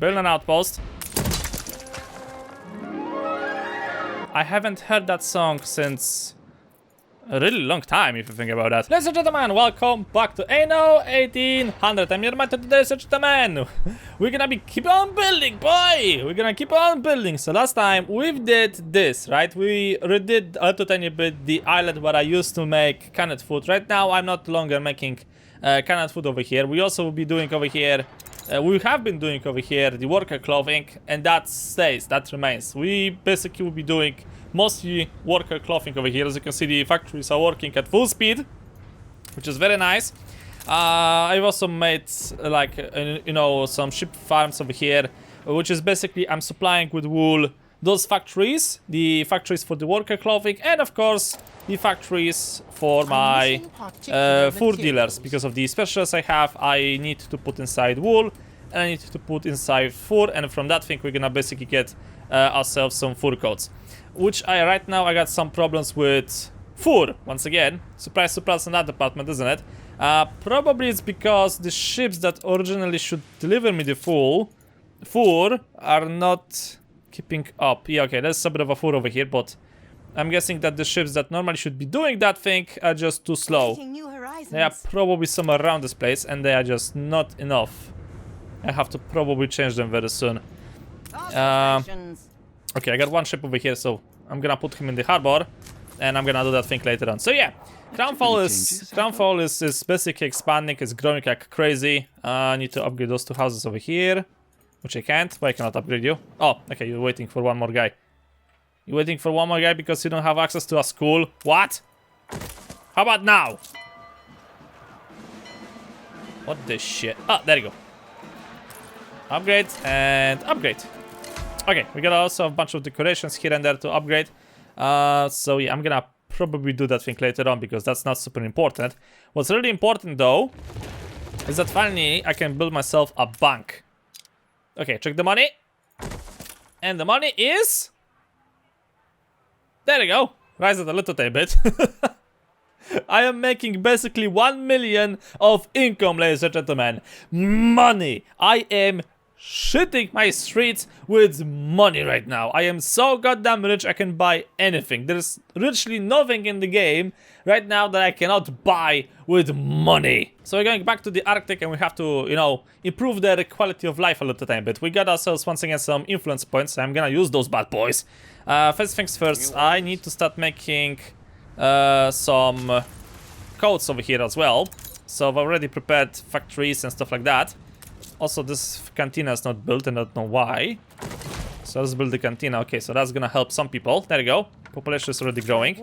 Build an outpost. I haven't heard that song since a really long time, if you think about that. Ladies and gentlemen, welcome back to Anno 1800. I'm Neodyinamite today, ladies and gentlemen. We're gonna keep on building, boy! We're gonna keep on building. So last time we did this, right? We redid a little tiny bit the island where I used to make canned food. Right now, I'm not longer making canned food over here. We also will be doing over here. We have been doing over here the worker clothing, and that stays, that remains. We basically will be doing mostly worker clothing over here. As you can see, the factories are working at full speed, which is very nice. I've also made like you know, some sheep farms over here, which is basically I'm supplying with wool those factories, the factories for the worker clothing, and of course the factories for my food dealers. Because of the specials I have, I need to put inside wool and I need to put inside fur, and from that thing we're gonna basically get ourselves some fur coats, which right now I got some problems with fur. Once again, surprise surprise in that department, isn't it? Probably it's because the ships that originally should deliver me the fur are not keeping up. Yeah, okay, there's a bit of a fur over here, but I'm guessing that the ships that normally should be doing that thing are just too slow. They are probably somewhere around this place, and they are just not enough. I have to probably change them very soon. Okay, I got one ship over here, so I'm gonna put him in the harbor, and I'm gonna do that thing later on. So yeah, Crownfall is basically expanding. It's growing like crazy. I need to upgrade those two houses over here, which I can't. Why I cannot upgrade you? Oh, okay, you're waiting for one more guy. You're waiting for one more guy because you don't have access to a school? What? How about now? What the shit? Ah, there you go. Upgrade and upgrade. Okay, we got also a bunch of decorations here and there to upgrade. So yeah, I'm gonna probably do that thing later on because that's not super important. What's really important though is that finally I can build myself a bank. Okay, check the money. And the money is... There you go. Rise it a little bit. I am making basically 1 million of income, ladies and gentlemen. Money. I am shitting my streets with money right now. I am so goddamn rich I can buy anything. There's literally nothing in the game right now that I cannot buy with money. So we're going back to the Arctic and we have to, you know, improve their quality of life a little tiny bit. We got ourselves once again some influence points, so I'm gonna use those bad boys. First things first, I need to start making some coats over here as well. So I've already prepared factories and stuff like that. Also, this cantina is not built and I don't know why. So let's build the cantina. Okay, so that's gonna help some people. There you go. Population is already growing.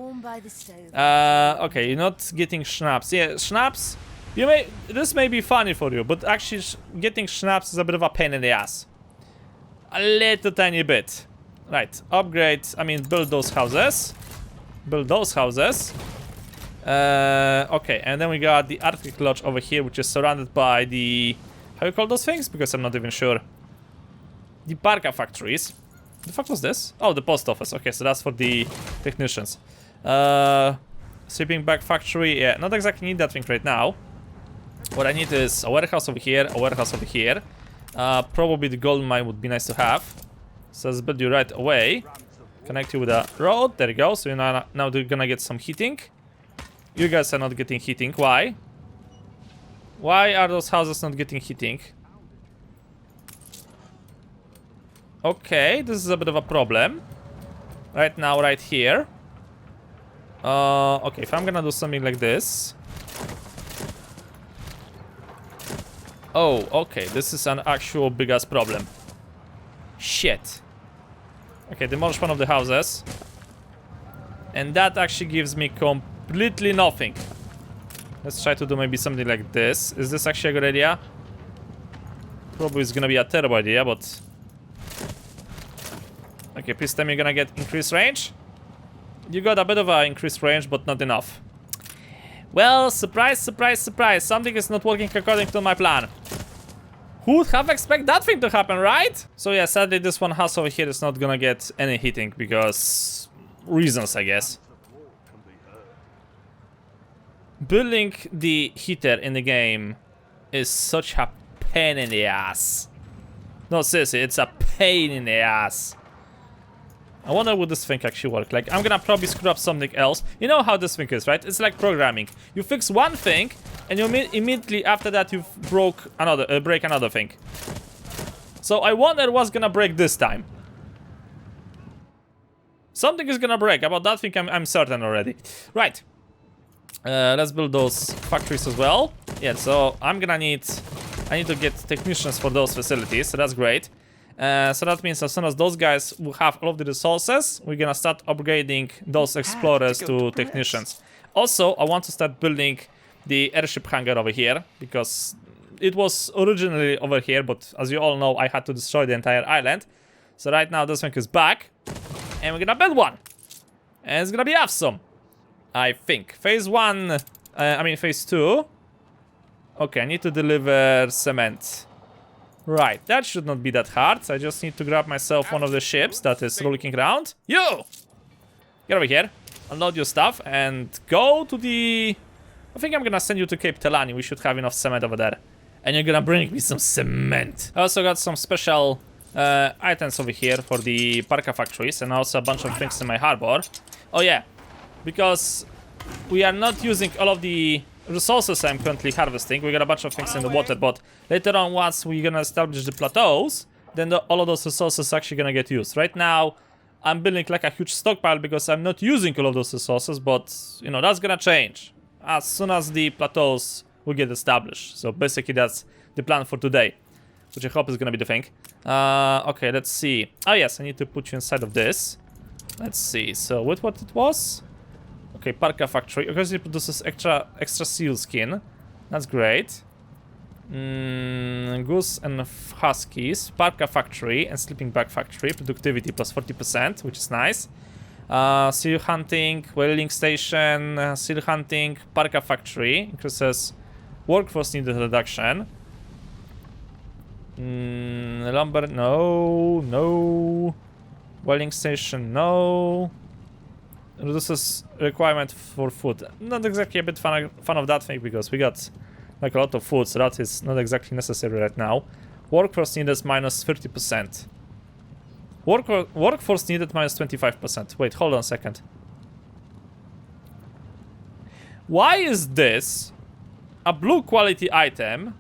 Okay, you're not getting schnapps. Yeah, schnapps. This may be funny for you, but actually getting schnapps is a bit of a pain in the ass. A little tiny bit. Right, upgrade. I mean, build those houses. Build those houses. Okay, and then we got the Arctic Lodge over here, which is surrounded by the... How you call those things? Because I'm not even sure. The Parka factories. The fuck was this? Oh, the post office. Okay, so that's for the technicians. Shipping bag factory. Yeah, not exactly need that thing right now. What I need is a warehouse over here, a warehouse over here. Probably the gold mine would be nice to have. So let's build you right away. Connect you with a road. There you go. So now they're gonna get some heating. You guys are not getting heating. Why? Why are those houses not getting heating? Okay, this is a bit of a problem. Right now, right here. Okay, if I'm gonna do something like this. Oh, okay, this is an actual big-ass problem. Shit. Okay, demolish one of the houses. And that actually gives me completely nothing. Let's try to do maybe something like this. Is this actually a good idea? Probably it's gonna be a terrible idea, but... Okay, please tell me you're gonna get increased range. You got a bit of an increased range, but not enough. Well, surprise, surprise, surprise. Something is not working according to my plan. Who would have expected that thing to happen, right? So yeah, sadly this one house over here is not gonna get any heating because... reasons, I guess. Building the heater in the game is such a pain in the ass. No, seriously, it's a pain in the ass. I wonder would this thing actually work. Like, I'm gonna probably screw up something else. You know how this thing is, right? It's like programming. You fix one thing, and you immediately after that you break another thing. So I wonder what's gonna break this time. Something is gonna break. About that thing, I'm certain already. Right. Let's build those factories as well. Yeah. So I need to get technicians for those facilities. So that's great. So that means as soon as those guys will have all of the resources, we're gonna start upgrading those explorers to technicians. Also, I want to start building the airship hangar over here, because it was originally over here, but as you all know, I had to destroy the entire island. So right now this thing is back, and we're gonna build one. And it's gonna be awesome, I think. Phase 2. Okay, I need to deliver cement. Right, that should not be that hard. I just need to grab myself one of the ships that is looking around. You! Get over here, unload your stuff, and go to the... I think I'm gonna send you to Cape Telani. We should have enough cement over there. And you're gonna bring me some cement. I also got some special items over here for the parka factories, and also a bunch of things in my harbor. Oh yeah, because we are not using all of the resources I'm currently harvesting. We got a bunch of things in the water, but later on, once we're gonna establish the plateaus, then all of those resources are actually gonna get used. Right now, I'm building like a huge stockpile because I'm not using all of those resources, but you know, that's gonna change as soon as the plateaus will get established. So basically that's the plan for today, which I hope is gonna be the thing. Okay, let's see. Oh yes, I need to put you inside of this. Let's see, so with what it was? Okay, parka factory. Because it produces extra seal skin. That's great. Goose and huskies. Parka factory and sleeping bag factory. Productivity plus 40%, which is nice. Seal hunting, whaling station, seal hunting, parka factory. Increases workforce needed reduction. Lumber, no. Whaling station, no. Reduces requirement for food. Not exactly a bit fan of that thing, because we got like a lot of food, so that is not exactly necessary right now. Workforce needed minus 30%. Workforce needed minus 25%. Wait, hold on a second. Why is this a blue quality item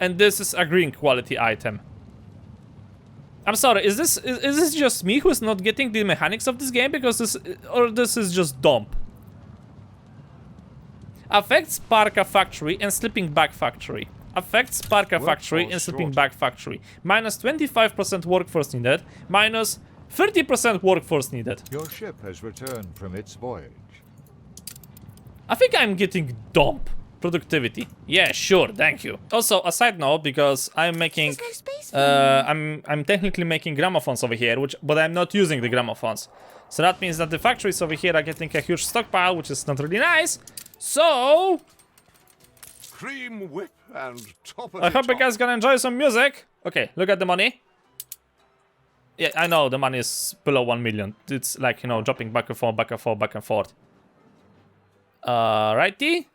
and this is a green quality item? I'm sorry, is this just me who's not getting the mechanics of this game? Because this is just dumb. Affects parka factory and sleeping bag factory. Affects parka factory and sleeping bag factory. Minus 25% workforce needed. Minus 30% workforce needed. Your ship has returned from its voyage. I think I'm getting dumb. Productivity. Yeah, sure, thank you. Also, a side note, because I'm making I'm technically making gramophones over here, but I'm not using the gramophones. So that means that the factories over here are getting a huge stockpile, which is not really nice. So Cream whip and top of I hope you guys gonna enjoy some music. Okay, look at the money. Yeah, I know the money is below 1 million. It's like, you know, dropping back and forth, back and forth, back and forth. Righty.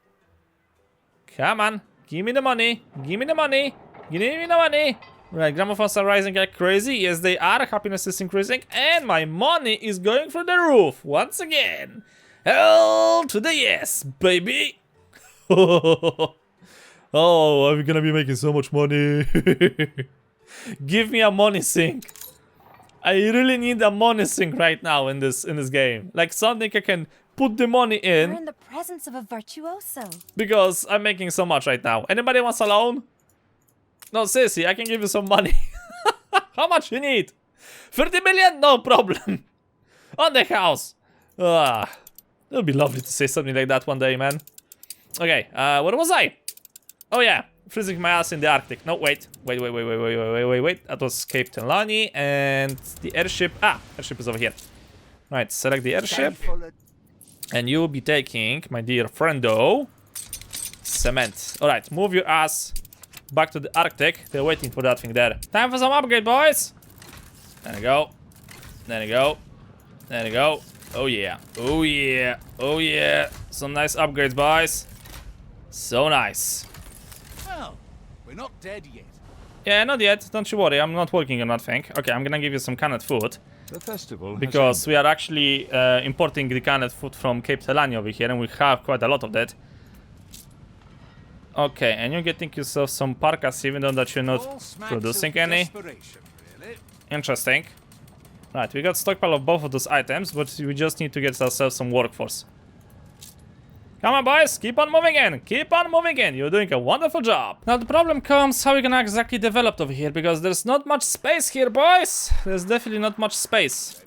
Come on, give me the money, give me the money, give me the money. Right, gramophones are rising like crazy. Yes, they are. Happiness is increasing, and my money is going through the roof once again. Hell to the yes, baby. Oh, I'm gonna be making so much money. Give me a money sink. I really need a money sink right now in this game. Like something I can put the money in. We're in the presence of a virtuoso. Because I'm making so much right now. Anybody wants a loan? No, seriously, I can give you some money. How much you need? 30 million? No problem. On the house. It would be lovely to say something like that one day, man. Okay, where was I? Oh yeah, freezing my ass in the Arctic. No, wait. That was Cape Telani and the airship. Airship is over here. Right, select the airship. And you'll be taking, my dear friendo, cement. Alright, move your ass back to the Arctic. They're waiting for that thing there. Time for some upgrade, boys. There we go. There we go. There we go. Oh yeah. Oh yeah. Oh yeah. Some nice upgrades, boys. So nice. Well, we're not dead yet. Yeah, not yet. Don't you worry. I'm not working on that thing. Okay, I'm gonna give you some canned food. The festival Because we are actually importing the canned food from Cape Telani over here, and we have quite a lot of that. Okay, and you're getting yourself some parkas, even though that you're not producing any. Interesting. Right, we got stockpile of both of those items, but we just need to get ourselves some workforce. Come on, boys, keep on moving in, keep on moving in. You're doing a wonderful job. Now the problem comes how we're gonna exactly develop over here, because there's not much space here, boys. There's definitely not much space.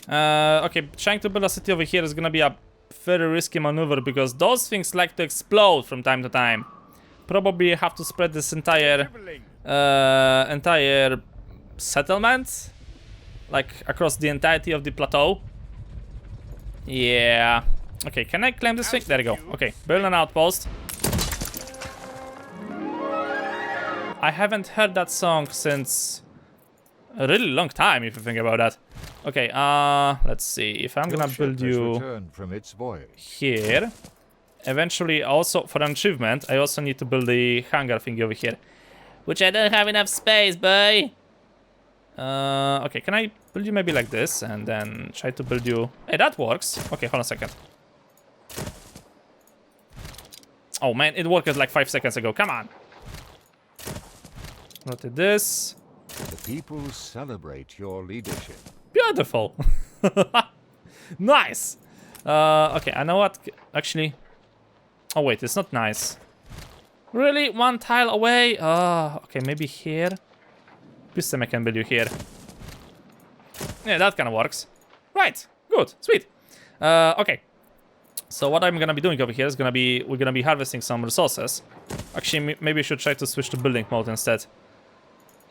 Okay, trying to build a city over here is gonna be a very risky maneuver, because those things like to explode from time to time. Probably have to spread this entire settlement, like across the entirety of the plateau. Yeah. Okay, can I claim this thing? There you go. Okay, build an outpost. I haven't heard that song since a really long time, if you think about that. Okay, let's see. If I'm gonna build you here, eventually also for an achievement, I also need to build the hangar thing over here, which I don't have enough space, boy. Okay, can I build you maybe like this and then try to build you? Hey, that works. Okay, hold on a second. Oh man, it worked like 5 seconds ago. Come on. Rotate this. The people celebrate your leadership. Beautiful. Nice. Okay, I know what. Actually. Oh wait, it's not nice. Really, one tile away. Okay, maybe here. Piston I can build you here. Yeah, that kind of works. Right. Good. Sweet. Okay. So what I'm gonna be doing over here is we're gonna be harvesting some resources. Actually, maybe we should try to switch to building mode instead.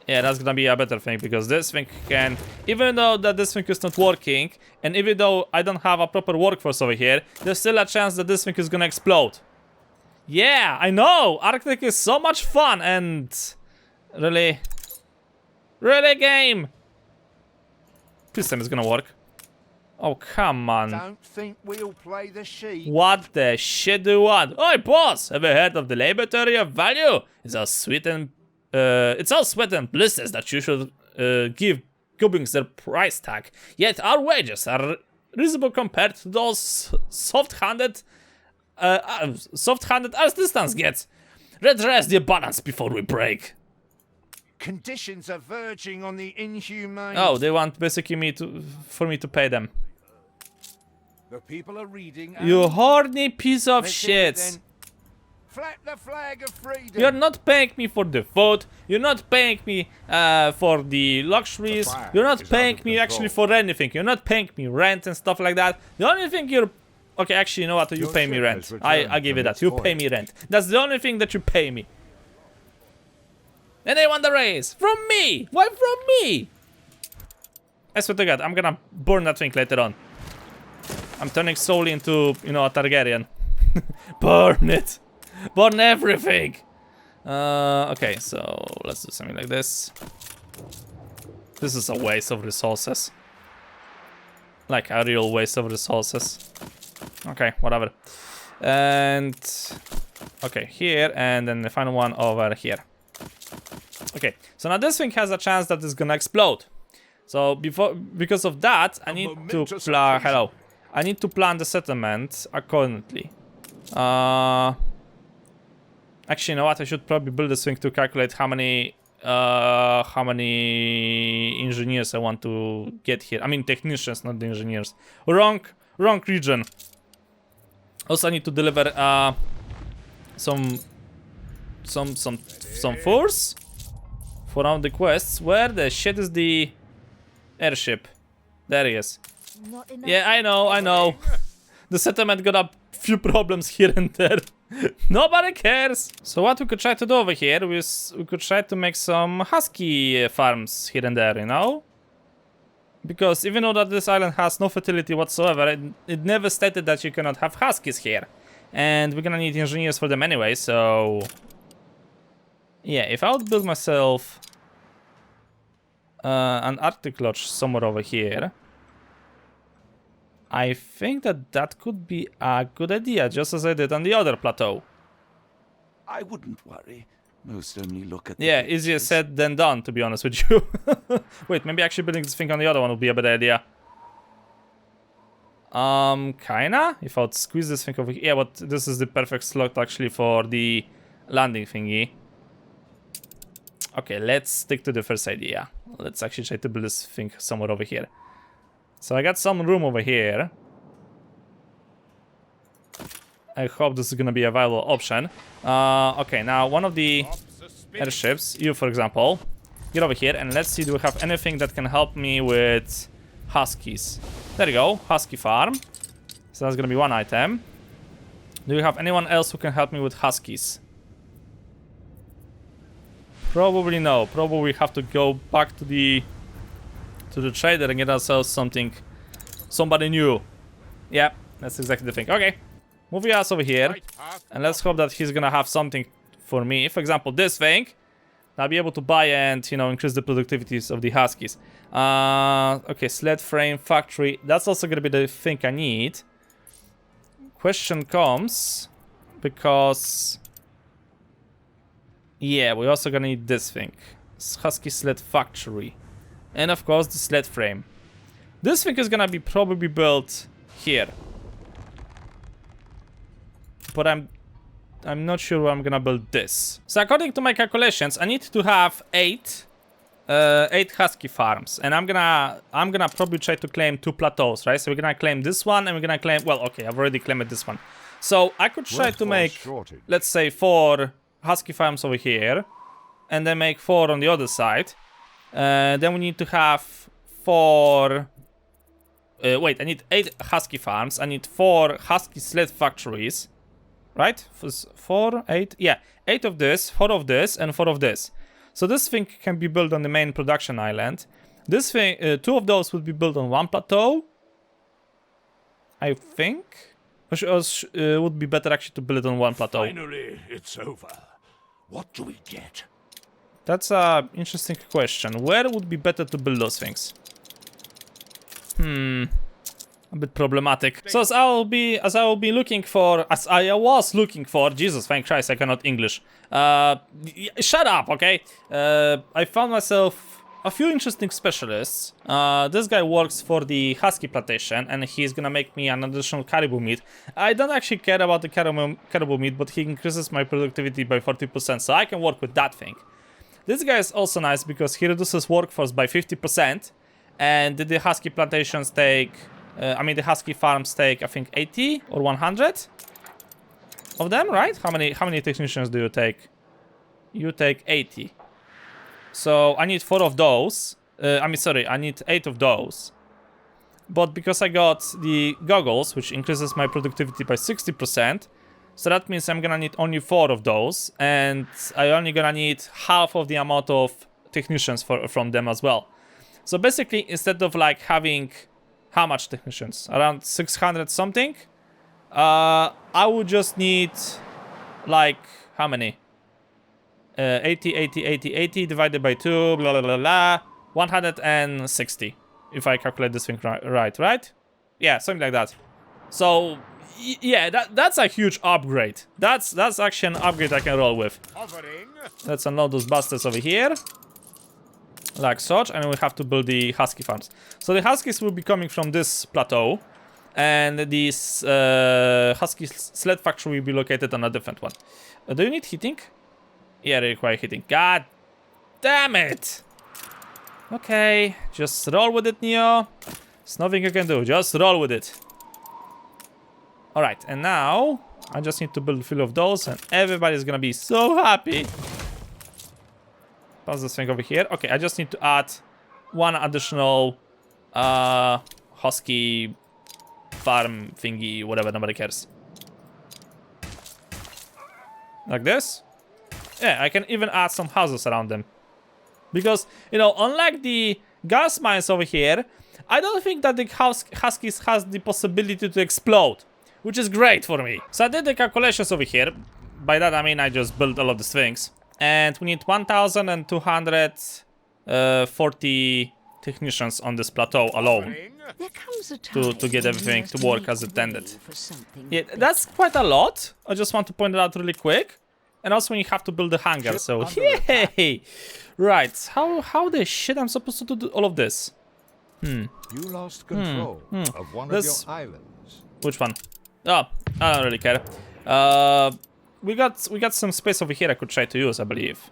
Yeah, that's gonna be a better thing, because this thing can, even though that this thing is not working, and even though I don't have a proper workforce over here, there's still a chance that this thing is gonna explode. Yeah, I know! Arctic is so much fun, and really game! System is gonna work. Oh, come on. Don't think we'll play the sheep. What the shit do you want? Oi, boss! Have you heard of the laboratory of value? It's all sweet and sweat and blisters that you should give goblins their price tag. Yet our wages are reasonable compared to those soft-handed as distance gets. Redress the balance before we break. Conditions are verging on the inhumane. Oh, they want basically for me to pay them. The people are reading. You horny piece of shit. Flap the flag of freedom. You're not paying me for the food. You're not paying me for the luxuries. You're not paying me actually for anything. You're not paying me rent and stuff like that. The only thing you're... Okay, actually, you know what? You pay me rent. I give you that. You pay me rent. That's the only thing that you pay me. And they want the raise. From me. Why from me? I swear to God, I'm gonna burn that thing later on. I'm turning slowly into, you know, a Targaryen. Burn it. Burn everything. Okay, so let's do something like this. This is a waste of resources. Like a real waste of resources. Okay, whatever. And okay, here, and then the final one over here. Okay, so now this thing has a chance that it's gonna explode. So because of that, I need to plan. I need to plan the settlement accordingly. Actually, you know what? I should probably build this thing to calculate how many engineers I want to get here. I mean technicians, not the engineers. Wrong region. Also, I need to deliver some force for all the quests. Where the shit is the airship? There he is. Yeah, I know. The settlement got a few problems here and there. Nobody cares. So what we could try to do over here is we could try to make some husky farms here and there, you know? Because even though that this island has no fertility whatsoever, it never stated that you cannot have huskies here. And we're gonna need engineers for them anyway, so... Yeah, if I would build myself an Arctic lodge somewhere over here, I think that could be a good idea, just as I did on the other plateau. I wouldn't worry. Most only look at the Yeah, easier pictures. said than done, to be honest with you. Wait, maybe actually building this thing on the other one would be a better idea. Kinda? If I would squeeze this thing over here. Yeah, but this is the perfect slot actually for the landing thingy. Okay, let's stick to the first idea. Let's actually try to build this thing somewhere over here. So I got some room over here. I hope this is gonna be a viable option. Okay, now one of the airships, you for example, get over here and let's see, do we have anything that can help me with huskies? There you go, Husky Farm. So that's gonna be one item. Do you have anyone else who can help me with huskies? Probably no. Probably have to go back to the trader and get ourselves somebody new. Yeah, that's exactly the thing. Okay, move your ass over here, and let's hope that he's gonna have something for me. For example, this thing. I'll be able to buy and, you know, increase the productivities of the huskies. Okay, sled frame factory. That's also gonna be the thing I need. Question comes because, yeah, we're also gonna need this thing. Husky sled factory, and of course the sled frame. This thing is gonna be probably built here, but I'm not sure where I'm gonna build this. So according to my calculations, I need to have eight Husky Farms, and I'm gonna probably try to claim 2 plateaus, right? So we're gonna claim this one, and we're gonna claim, well, okay, I've already claimed this one. So I could try to make, let's say, 4 Husky Farms over here, and then make 4 on the other side. Then we need to have 4. Wait, I need 8 Husky Farms. I need 4 Husky Sled Factories. Right? 4, 8. Yeah, 8 of this, 4 of this, and 4 of this. So this thing can be built on the main production island. This thing, 2 of those would be built on one plateau, I think. Which would be better actually to build it on one plateau. Finally, it's over. What do we get? That's a interesting question. Where would be better to build those things? A bit problematic. So as I was looking for, Jesus, thank Christ, I cannot English. Shut up, okay? I found myself a few interesting specialists. This guy works for the Husky plantation, and he's gonna make me an additional caribou meat. I don't actually care about the caribou meat, but he increases my productivity by 40%, so I can work with that thing. This guy is also nice because he reduces workforce by 50%, and the Husky plantations take, the Husky Farms take, I think, 80 or 100 of them, right? How many technicians do you take? You take 80. So I need 4 of those. I need 8 of those. But because I got the goggles, which increases my productivity by 60%, so that means I'm gonna need only 4 of those, and I only gonna need half of the amount of technicians from them as well. So basically, instead of like having, how much technicians? Around 600 something? I would just need, like, how many? 80 divided by 2, blah, blah, blah, blah, 160. If I calculate this thing right? Yeah, something like that. So, yeah, that's a huge upgrade. That's actually an upgrade I can roll with. Let's unload those bastards over here. Like such, and we have to build the Husky Farms. So the Huskies will be coming from this plateau, and this Husky Sled Factory will be located on a different one. Do you need heating? Yeah, they require heating. God damn it! Okay, just roll with it, Neo. There's nothing you can do, just roll with it. Alright, and now I just need to build a few of those, and everybody's gonna be so happy. Pass this thing over here. Okay, I just need to add 1 additional Husky Farm thingy, whatever, nobody cares. Like this. Yeah, I can even add some houses around them. Because, you know, unlike the gas mines over here, I don't think that the Huskies has the possibility to explode, which is great for me. So I did the calculations over here. By that I mean I just built all of these things. And we need 1,240 technicians on this plateau alone to get everything to work as intended. Yeah, that's quite a lot. I just want to point it out really quick. And also we have to build the hangar, Ship so under attack. yay! Right, how the shit I'm supposed to do all of this? You lost control of one This- of your islands. Which one? Oh, I don't really care. We got some space over here I could try to use, I believe.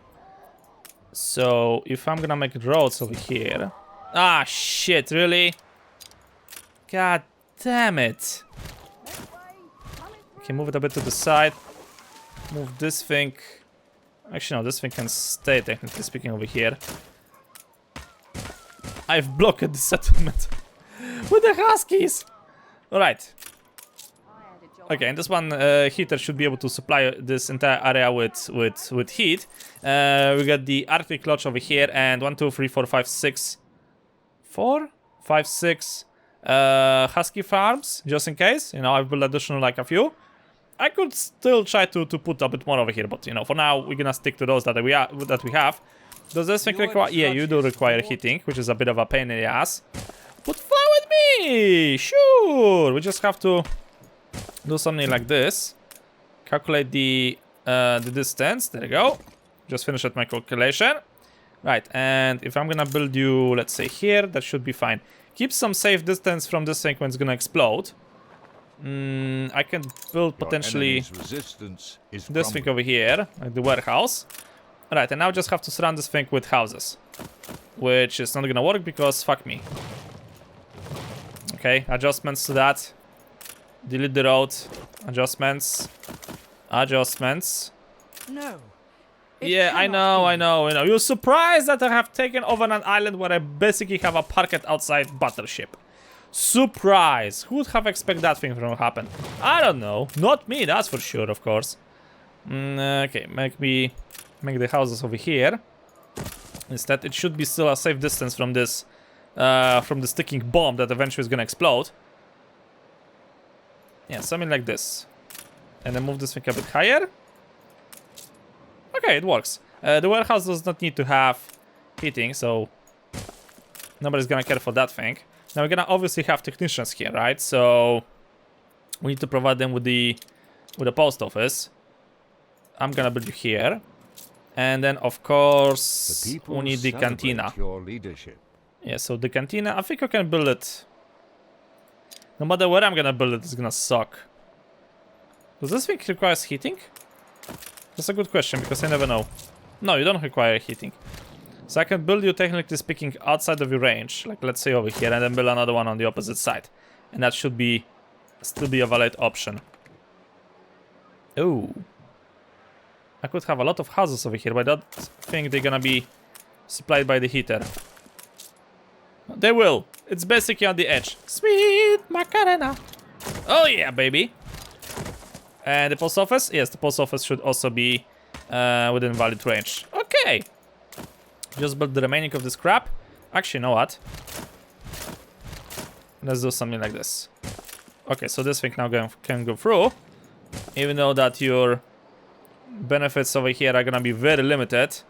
So if I'm gonna make roads over here. Ah shit, really? God damn it. Okay, move it a bit to the side. Move this thing. Actually, no, this thing can stay, technically speaking, over here. I've blocked the settlement with the huskies. Alright. Okay, and this one heater should be able to supply this entire area with heat. We got the Arctic Lodge over here, and 1, 2, 3, 4, 5, 6, 4, 5, 6 Husky Farms, just in case. You know, I've built additional like a few. I could still try to put a bit more over here, but you know, for now we're gonna stick to those that we have. Does this thing require? Yeah, you do require heating, which is a bit of a pain in the ass. But fine with me, sure. We just have to do something like this. Calculate the distance. There you go. Just finished my calculation. Right, and if I'm gonna build you, let's say here, that should be fine. Keep some safe distance from this thing when it's gonna explode. I can build potentially Resistance is this thing over here, like the warehouse. Alright, and now just have to surround this thing with houses. Which is not gonna work because fuck me. Okay, adjustments to that. Delete the road. Adjustments. Adjustments. No. Yeah, I know. You're surprised that I have taken over an island where I basically have a parked outside battleship. Surprise! Who would have expected that thing to happen? I don't know. Not me, that's for sure, of course. Okay, make the houses over here. Instead, it should be still a safe distance from this ticking bomb that eventually is gonna explode. Yeah, something like this. And then move this thing a bit higher. Okay, it works. The warehouse does not need to have heating, so nobody's gonna care for that thing. Now we're gonna obviously have technicians here, right? So we need to provide them with the post office. I'm gonna build you here, and then of course we need the cantina. Your leadership. Yeah, so the cantina, I think I can build it. No matter where I'm gonna build it, it's gonna suck. Does this thing require heating? That's a good question because I never know. No, you don't require heating. So I can build you, technically speaking, outside of your range, like let's say over here, and then build another one on the opposite side. And that should be still be a valid option. Oh. I could have a lot of houses over here, but I don't think they're gonna be supplied by the heater. They will. It's basically on the edge. Sweet Macarena. Oh yeah, baby. And the post office? Yes, the post office should also be within valid range. Okay. Just build the remaining of this crap. Actually, you know what? Let's do something like this. Okay, so this thing now can go through. Even though that your benefits over here are gonna be very limited.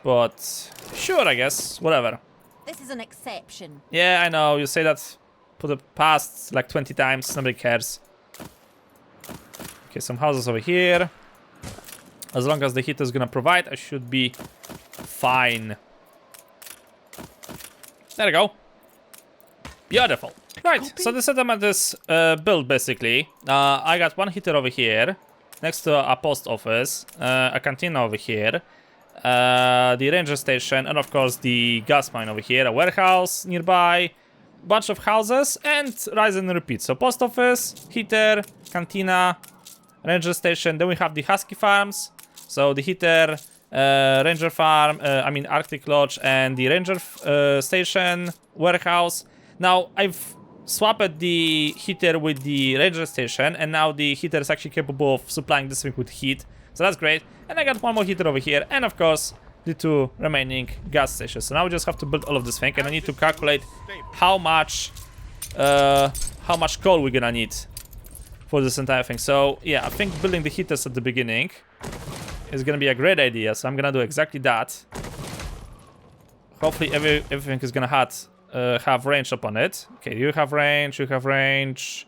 But sure, I guess. Whatever. This is an exception. Yeah, I know. You say that for the past like 20 times. Nobody cares. Okay, some houses over here. As long as the heater is gonna provide, I should be fine. There we go. Beautiful. Right, so the settlement is built basically. I got one heater over here, next to a post office, a cantina over here, the ranger station, and of course the gas mine over here, a warehouse nearby, bunch of houses, and rise and repeat. So post office, heater, cantina, ranger station. Then we have the Husky Farms. So the heater, ranger farm, Arctic Lodge, and the ranger station, warehouse. Now I've swapped the heater with the ranger station, and now the heater is actually capable of supplying this thing with heat. So that's great. And I got one more heater over here, and of course the two remaining gas stations. So now we just have to build all of this thing, and I need to calculate how much coal we're gonna need for this entire thing. So yeah, I think building the heaters at the beginning is gonna be a great idea. So I'm gonna do exactly that. Hopefully everything is gonna have range upon it. Okay, you have range, you have range.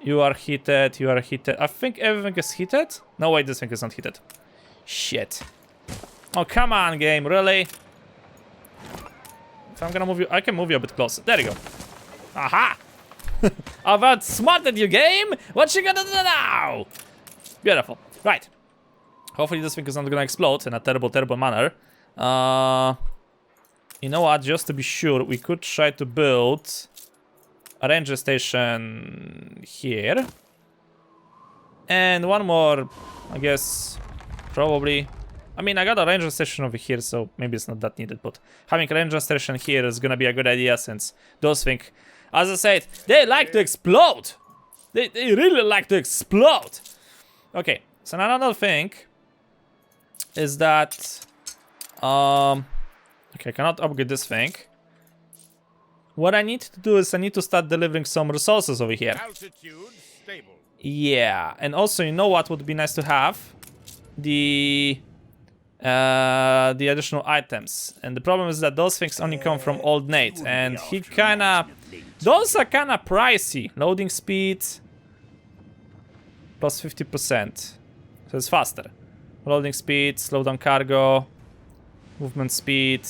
You are heated, you are heated. I think everything is heated. No, wait, this thing is not heated. Shit. Oh, come on, game, really? If I'm gonna move you, I can move you a bit closer. There you go. Aha! I've outsmarted you, game! What you gonna do now? Beautiful. Right. Hopefully this thing is not gonna explode in a terrible, terrible manner. You know what? Just to be sure, we could try to build a ranger station here. And one more, I guess, probably. I mean, I got a ranger station over here, so maybe it's not that needed, but having a ranger station here is gonna be a good idea since those things, as I said, they like to explode. They really like to explode. Okay, so another thing is that, okay, I cannot upgrade this thing. What I need to do is I need to start delivering some resources over here. Altitude stable. Yeah, and also, you know what would be nice to have? The additional items. And the problem is that those things only come from Old Nate, and he kinda... Those are kinda pricey. Loading speed plus 50%. So it's faster. Loading speed, slow down cargo, movement speed.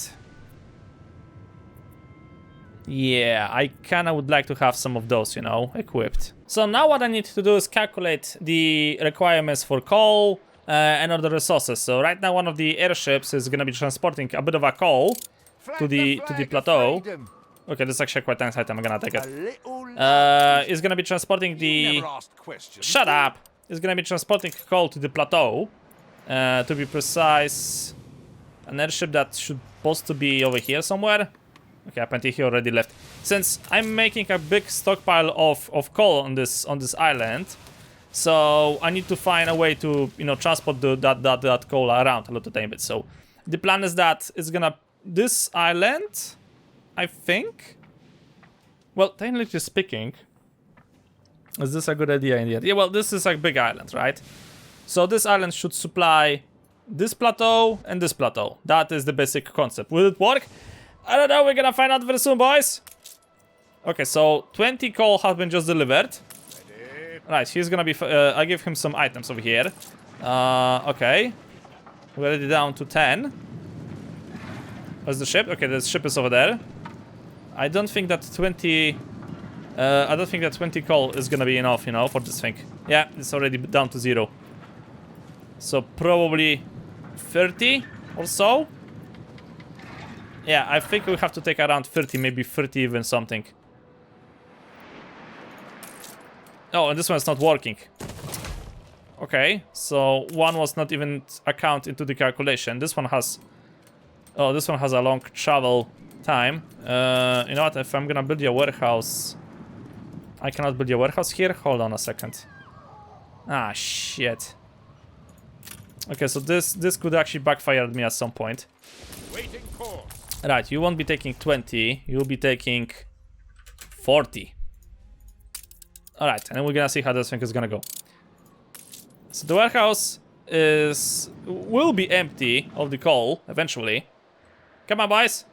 Yeah, I kinda would like to have some of those, you know, equipped. So now what I need to do is calculate the requirements for coal and other resources. So right now one of the airships is gonna be transporting a bit of a coal to the plateau. Okay, this is actually quite nice item, I'm gonna take it. It's gonna be transporting the... Shut up! It's gonna be transporting coal to the plateau. To be precise, an airship that should supposed to be over here somewhere. Okay, apparently he already left. Since I'm making a big stockpile of coal on this island, so I need to find a way to, you know, transport that coal around a little tiny bit. So the plan is that it's gonna... This island, I think... Well, technically speaking, is this a good idea in the end? Yeah, well, this is a big island, right? So this island should supply this plateau and this plateau. That is the basic concept. Will it work? I don't know, we're gonna find out very soon, boys. Okay, so 20 coal has been just delivered. Right, he's gonna be... I give him some items over here. Okay. We're already down to 10. Where's the ship? Okay, the ship is over there. I don't think that 20... I don't think that 20 coal is gonna be enough, you know, for this thing. Yeah, it's already down to 0. So probably 30 or so. Yeah, I think we have to take around 30, maybe 30 even something. Oh, and this one's not working. Okay, so one was not even accounted into the calculation. This one has... Oh, this one has a long travel time. You know what, if I'm gonna build a warehouse... I cannot build a warehouse here? Hold on a second. Ah, shit. Okay, so this could actually backfire at me at some point. Waiting course. Right, you won't be taking 20, you'll be taking 40. Alright, and we're gonna see how this thing is gonna go. So the warehouse will be empty of the coal eventually. Come on, boys.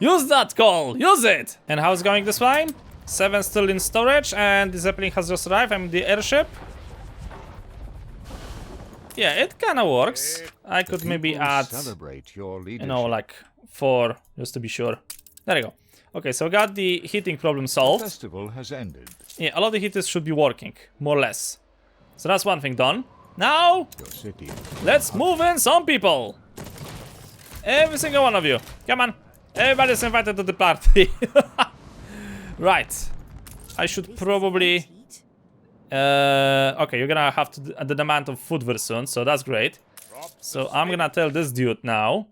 Use that coal, use it! And how's it going this time? 7 still in storage, and the Zeppelin has just arrived. I'm the airship. Yeah, it kinda works. I could maybe add, Celebrate your you know, like 4, just to be sure. There you go. Okay, so we got the heating problem solved. Festival has ended. Yeah, a lot of the heaters should be working, more or less. So that's one thing done. Now, Your city. let's move in some people. Every single one of you. Come on. Everybody's invited to the party. Right. I should probably... okay, you're gonna have to the demand of food very soon, so that's great. So I'm gonna tell this dude now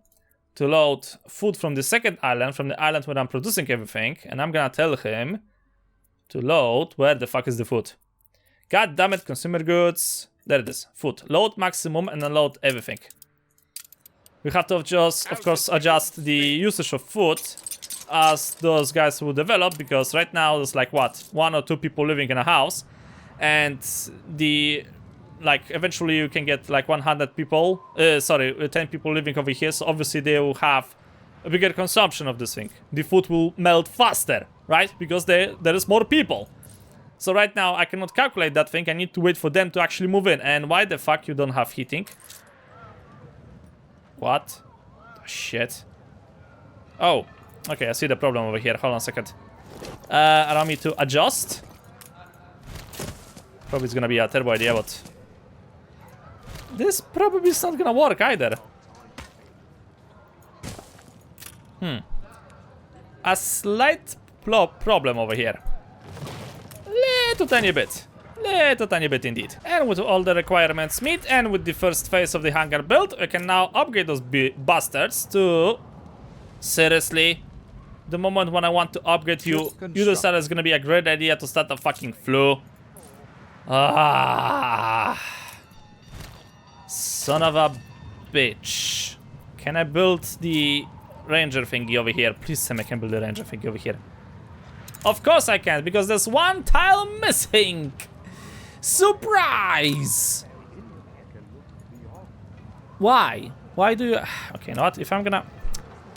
to load food from the second island, from the island where I'm producing everything, and I'm gonna tell him to load... Where the fuck is the food? God damn it, consumer goods. There it is, food. Load maximum and unload everything. We have to just, of course, adjust the usage of food as those guys will develop, because right now there's like, what, 1 or 2 people living in a house, and the... like, eventually you can get like 100 people, 10 people living over here, so obviously they will have a bigger consumption of this thing. The food will melt faster, right? Because there is more people. So right now I cannot calculate that thing. I need to wait for them to actually move in. And why the fuck you don't have heating? What? Shit. Oh, okay, I see the problem over here. Hold on a second. Allow me to adjust. Probably it's gonna be a terrible idea, but this probably is not gonna work either. A slight problem over here. Little tiny bit. Little tiny bit indeed. And with all the requirements met and with the first phase of the hangar built, we can now upgrade those bastards to... Seriously? The moment when I want to upgrade you, you decide it's gonna be a great idea to start a fucking flu. Ah, son of a bitch. Can I build the ranger thingy over here? Please tell me I can build the ranger thingy over here. Of course I can, because there's one tile missing. Surprise! Why? Why do you... Okay, you know what? If I'm gonna...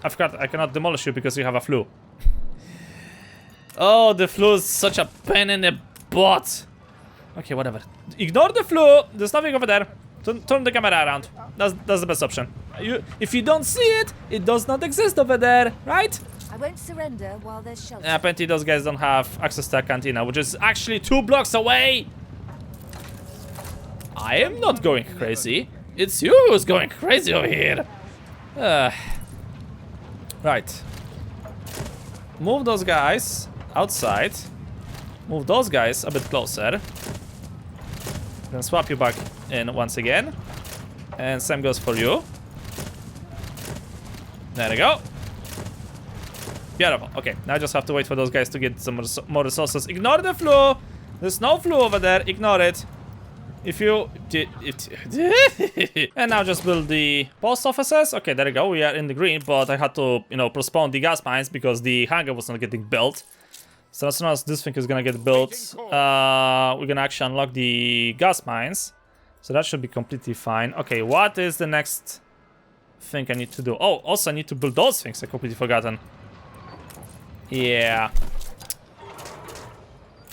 I forgot, I cannot demolish you because you have a flu. Oh, the flu is such a pain in the butt. Okay, whatever. Ignore the flu. There's nothing over there. Turn the camera around. That's the best option. If you don't see it, it does not exist over there, right? I won't surrender while there's shelter. Apparently those guys don't have access to a cantina, which is actually 2 blocks away. I am not going crazy. It's you who's going crazy over here. Right. Move those guys outside. Move those guys a bit closer. Then swap you back in once again. And same goes for you. There we go. Beautiful. Okay, now I just have to wait for those guys to get some more resources. Ignore the flu. There's no flu over there. Ignore it. If you... And now just build the post offices. Okay, there we go. We are in the green, but I had to, you know, postpone the gas mines because the hangar was not getting built. So as soon as this thing is gonna get built, we're gonna actually unlock the gas mines. So that should be completely fine. Okay, what is the next thing I need to do? Oh, also I need to build those things. I completely forgotten. Yeah.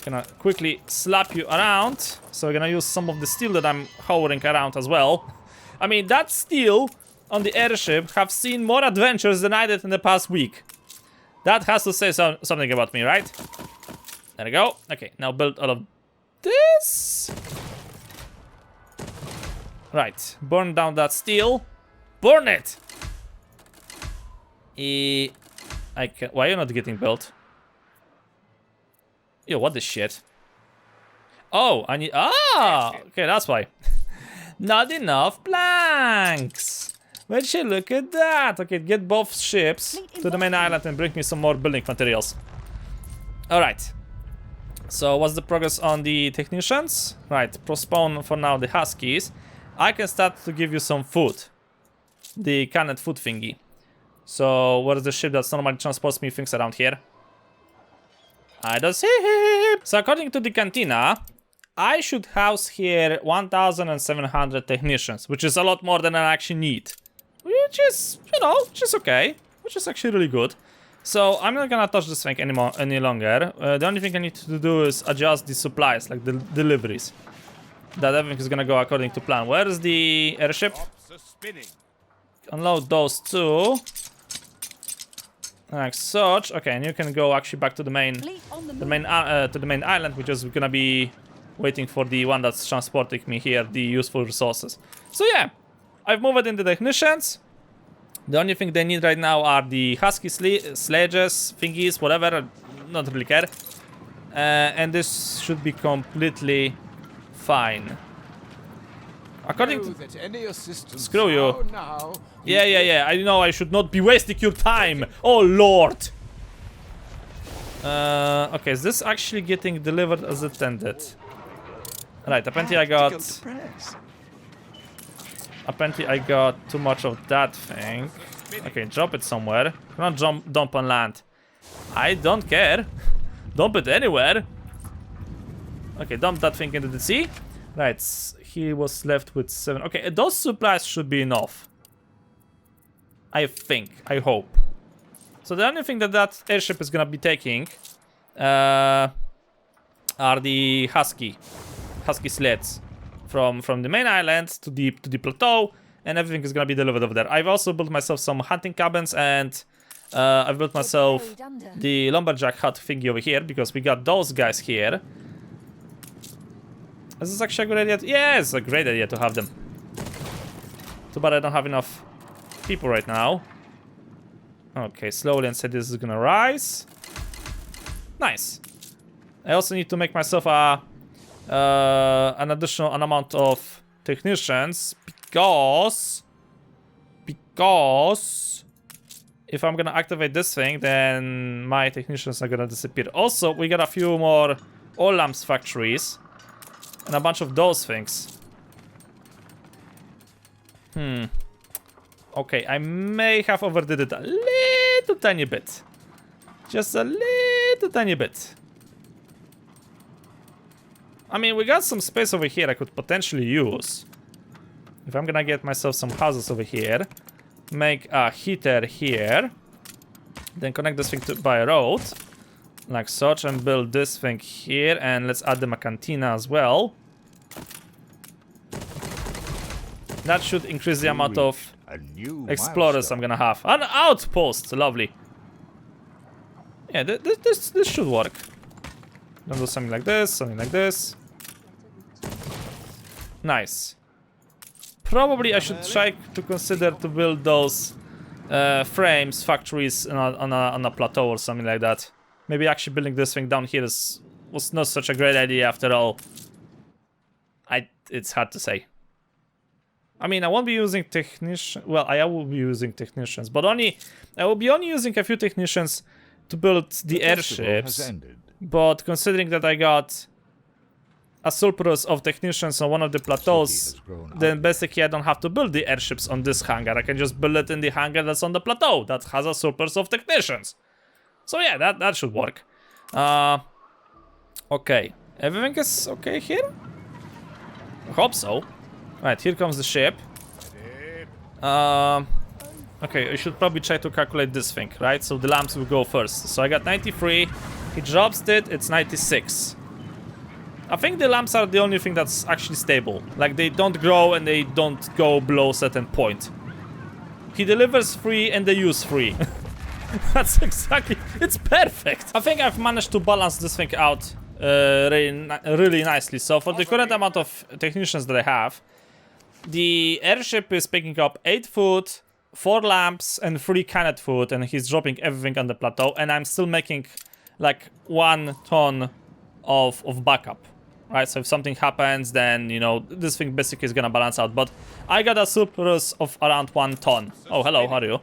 Gonna quickly slap you around. So we're gonna use some of the steel that I'm hovering around as well. I mean, that steel on the airship have seen more adventures than I did in the past week. That has to say something about me, right? There we go. Okay, now build all of this. Right, burn down that steel. Burn it! Why are you not getting built? Yo, what the shit? Oh, I need... Ah! Okay, that's why. Not enough planks! Would you look at that? Okay, get both ships to the main island and bring me some more building materials. Alright. So, what's the progress on the technicians? Right, postpone for now the huskies. I can start to give you some food. The canned food thingy. So, where's the ship that normally transports me things around here? I don't see him. So, according to the cantina, I should house here 1,700 technicians, which is a lot more than I actually need. Which is, you know, which is okay. Which is actually really good. So, I'm not gonna touch this thing any longer. The only thing I need to do is adjust the supplies, like the deliveries. That everything is gonna go according to plan. Where is the airship? Unload those two. Like such. Okay, and you can go actually back to the main island, which is gonna be waiting for the one that's transporting me here, the useful resources. So yeah, I've moved in the technicians. The only thing they need right now are the Husky sledges, thingies, whatever. Not really care. And this should be completely fine. According to... Screw you. Yeah. I know I should not be wasting your time. Oh, Lord. Okay, is this actually getting delivered as intended? Right, apparently I got... Apparently I got too much of that thing. Okay, drop it somewhere. Not dump on land. I don't care. Dump it anywhere. Okay, dump that thing into the sea. Right, he was left with 7. Okay, those supplies should be enough. I think. I hope. So the only thing that airship is gonna be taking are the Husky sleds from the main island to the plateau, and everything is gonna be delivered over there. I've also built myself some hunting cabins, and I've built myself the lumberjack hut thingy over here because we got those guys here. Is this actually a good idea? Yeah, it's a great idea to have them. Too bad I don't have enough people right now. Okay, slowly and steady this is gonna rise. Nice. I also need to make myself an additional amount of technicians because if I'm gonna activate this thing, then my technicians are gonna disappear. Also, we got a few more oil lamps factories and a bunch of those things. Okay, I may have overdid it a little tiny bit. Just a little tiny bit. I mean, we got some space over here I could potentially use. If I'm gonna get myself some houses over here, make a heater here, then connect this thing by a road, like such, and build this thing here, and let's add them a cantina as well. That should increase the amount of explorers I'm gonna have. An outpost! Lovely. Yeah, this should work. Gonna do something like this, something like this. Nice. Probably I should try to consider to build those frames, factories on a plateau or something like that. Maybe actually building this thing down here was not such a great idea after all. It's hard to say. I mean, I won't be using technicians. Well, I will be using technicians, but I will be only using a few technicians to build the airships. But considering that I got a surplus of technicians on one of the plateaus, then basically I don't have to build the airships on this hangar. I can just build it in the hangar that's on the plateau that has a surplus of technicians. So yeah, that should work. Okay, everything is okay here? I hope so. Alright, here comes the ship. Okay, I should probably try to calculate this thing, right? So the lamps will go first. So I got 93. He drops it, it's 96. I think the lamps are the only thing that's actually stable. Like, they don't grow and they don't go below a certain point. He delivers free and they use free. That's exactly... It's perfect! I think I've managed to balance this thing out really nicely. So for the current amount of technicians that I have, the airship is picking up 8 food, 4 lamps, and 3 canned food, and he's dropping everything on the plateau, and I'm still making like 1 ton of backup, right? So if something happens, then, you know, this thing basically is gonna balance out. But I got a surplus of around 1 ton. Oh, hello, how are you?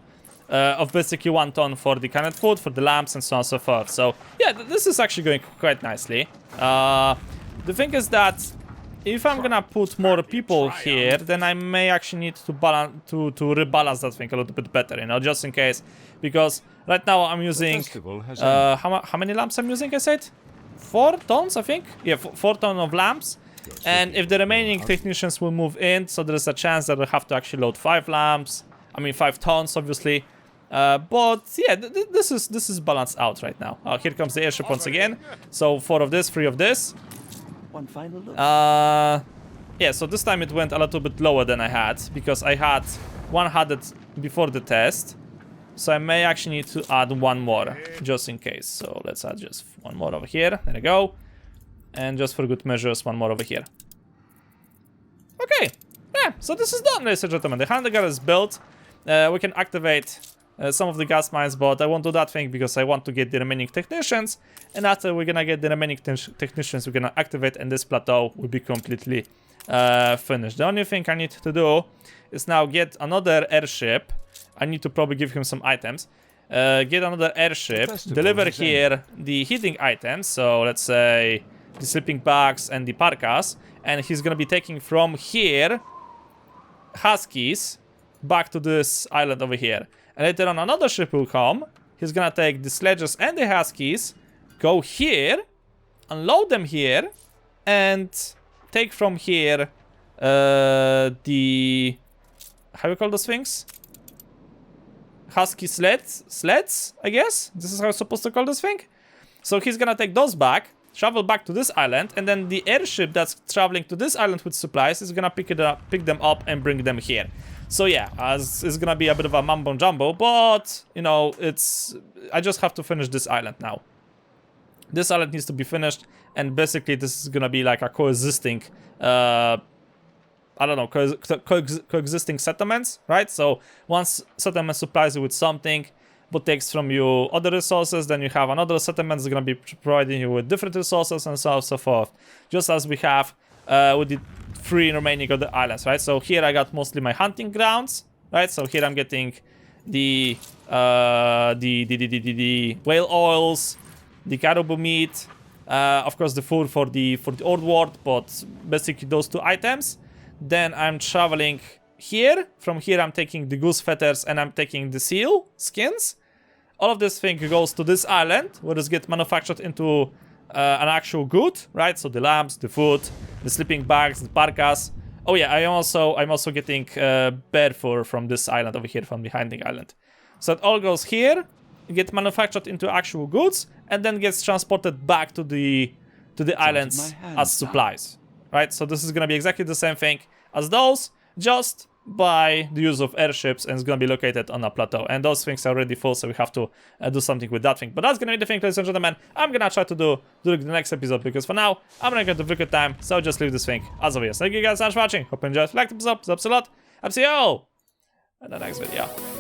Of basically 1 ton for the canned food, for the lamps, and so on and so forth. So yeah, this is actually going quite nicely. The thing is that if I'm gonna put more people here, then I may actually need to balance to rebalance that thing a little bit better, you know, just in case. Because right now I'm using how many lamps I'm using? I said 4 tons, I think. Yeah, 4 tons of lamps. And if the remaining technicians will move in, so there's a chance that I'll have to actually load 5 lamps. I mean 5 tons, obviously. But yeah, this is balanced out right now. Here comes the airship once again. So 4 of this, 3 of this. One final look. Yeah, so this time it went a little bit lower than I had, because I had 100 before the test. So I may actually need to add 1 more, just in case. So let's add just 1 more over here. There we go. And just for good measures, 1 more over here. Okay. Yeah, so this is done, ladies and gentlemen. The hangar is built. We can activate some of the gas mines, but I won't do that thing because I want to get the remaining technicians. And after we're gonna get the remaining technicians, we're gonna activate, and this plateau will be completely finished. The only thing I need to do is now get another airship. I need to probably give him some items. Get another airship, deliver here the heating items, so let's say the sleeping bags and the parkas, and he's gonna be taking from here huskies back to this island over here. And later on another ship will come. He's gonna take the sledges and the huskies, go here, unload them here, and take from here the... how you call those things? Husky sleds, I guess? This is how I'm supposed to call this thing? So he's gonna take those back, travel back to this island, and then the airship that's traveling to this island with supplies is gonna pick them up and bring them here. So yeah, it's gonna be a bit of a mambo jumbo, but you know, I just have to finish this island now. This island needs to be finished, and basically this is gonna be like a coexisting, I don't know, coexisting settlements, right? So once settlement supplies you with something, but takes from you other resources, then you have another settlement that's gonna be providing you with different resources and so on and so forth. Just as we have with the 3 remaining other islands, right? So here I got mostly my hunting grounds, right? So here I'm getting the whale oils, the caribou meat, of course the food for the old world, but basically those 2 items. Then I'm traveling here. From here I'm taking the goose feathers and I'm taking the seal skins. All of this thing goes to this island, where it gets manufactured into an actual good, right? So the lamps, the food, the sleeping bags, the parkas. Oh yeah, I'm also getting bear fur from this island over here, from behind the island. So it all goes here, gets manufactured into actual goods, and then gets transported back to the islands as supplies, right? So this is gonna be exactly the same thing as those, just by the use of airships, and it's gonna be located on a plateau. And those things are already full, so we have to do something with that thing. But that's gonna be the thing, ladies and gentlemen. I'm gonna try to do the next episode, because for now I'm gonna get the very good time, so just leave this thing as obvious. Thank you guys so much for watching. Hope you enjoyed. Like the episode, subs a lot. I'll see you all in the next video.